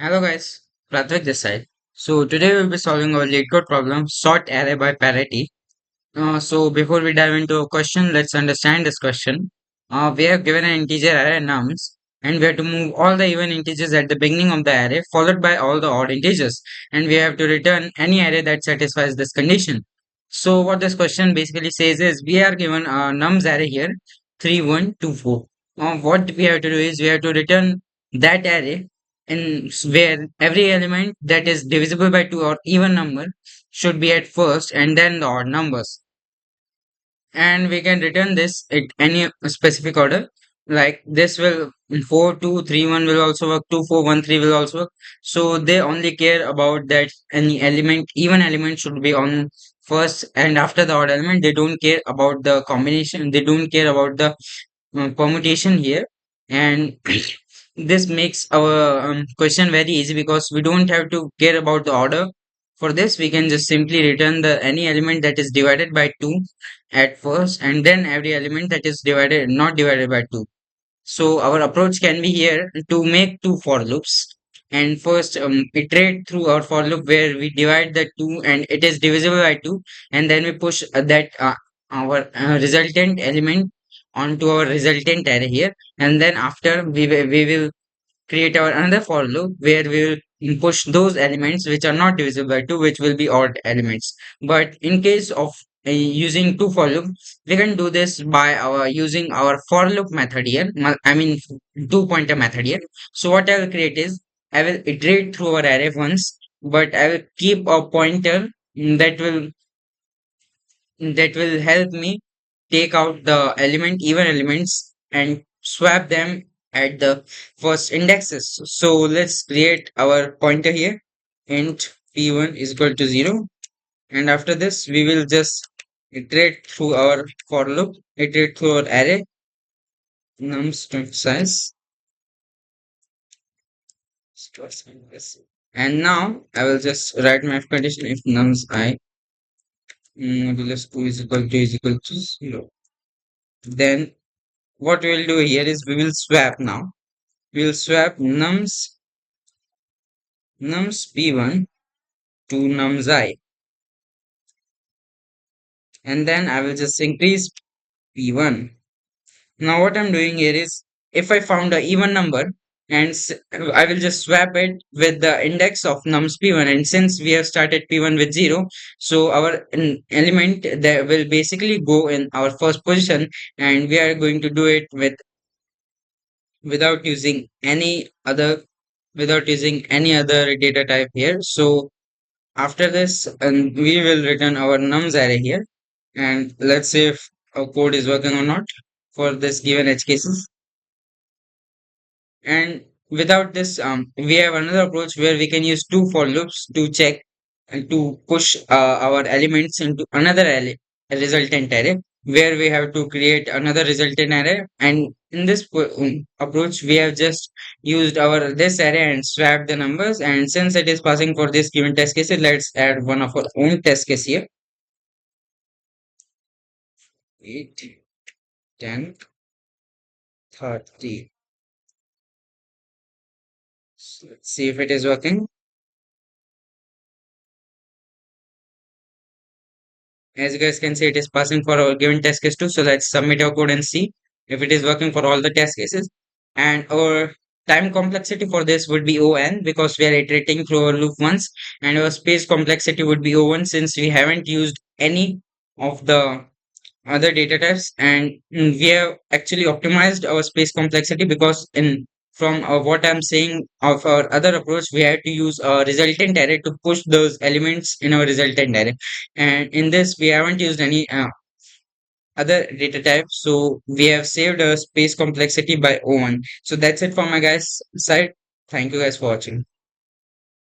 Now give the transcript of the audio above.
Hello guys, Prathvik this side. So today we'll be solving our LeetCode problem, sort array by parity. So before we dive into a question, let's understand this question. We have given an integer array nums, and we have to move all the even integers at the beginning of the array, followed by all the odd integers, and we have to return any array that satisfies this condition. So what this question basically says is we are given a nums array here, 3, 1, 2, 4. What we have to do is we have to return that array in where every element that is divisible by 2 or even number should be at first and then the odd numbers, and we can return this at any specific order. Like this will 4 2 3 1 will also work, 2 4 1 3 will also work. So they only care about that any element, even element should be on first and after the odd element. They don't care about the combination, they don't care about the permutation here. And this makes our question very easy because we don't have to care about the order. For this we can just simply return the any element that is divided by 2 at first and then every element that is divided not divided by 2. So our approach can be here to make two for loops, and first iterate through our for loop where we divide the 2 and it is divisible by 2, and then we push that our resultant element onto our resultant array here, and then after we will create our another for loop where we will push those elements which are not divisible by 2, which will be odd elements. But in case of using two for loop, we can do this by our using our for loop method here. I mean two pointer method here. So what I will create is I will iterate through our array once, but I will keep a pointer that will help me take out the even elements and swap them at the first indexes. So let's create our pointer here. Int p1 is equal to 0, and after this we will just iterate through our for loop, iterate through our array nums size, and now I will just write my if condition if nums I modulus 2 is equal to 0. Then what we will do here is we will swap now. We will swap nums p1 to nums I, and then I will just increase p1. Now what I'm doing here is if I found a even number, and I will just swap it with the index of nums p1, and since we have started p1 with 0, so our element that will basically go in our first position, and we are going to do it without using any other without using any other data type here. So after this, and we will return our nums array here, and let's see if our code is working or not for this given edge cases. And without this, we have another approach where we can use two for loops to check and to push our elements into another array, a resultant array, where we have to create another resultant array. And in this approach, we have just used our this array and swapped the numbers. And since it is passing for this given test case, let's add one of our own test case here. 8, 10, 30. So let's see if it is working. As you guys can see, it is passing for our given test case too. So let's submit our code and see if it is working for all the test cases. And our time complexity for this would be O(n) because we are iterating through our loop once, and our space complexity would be O(1) since we haven't used any of the other data types, and we have actually optimized our space complexity because in from what I'm saying of our other approach, we had to use a resultant array to push those elements in our resultant array, and in this we haven't used any other data type, so we have saved our space complexity by O(1). So that's it from my guys side. Thank you guys for watching.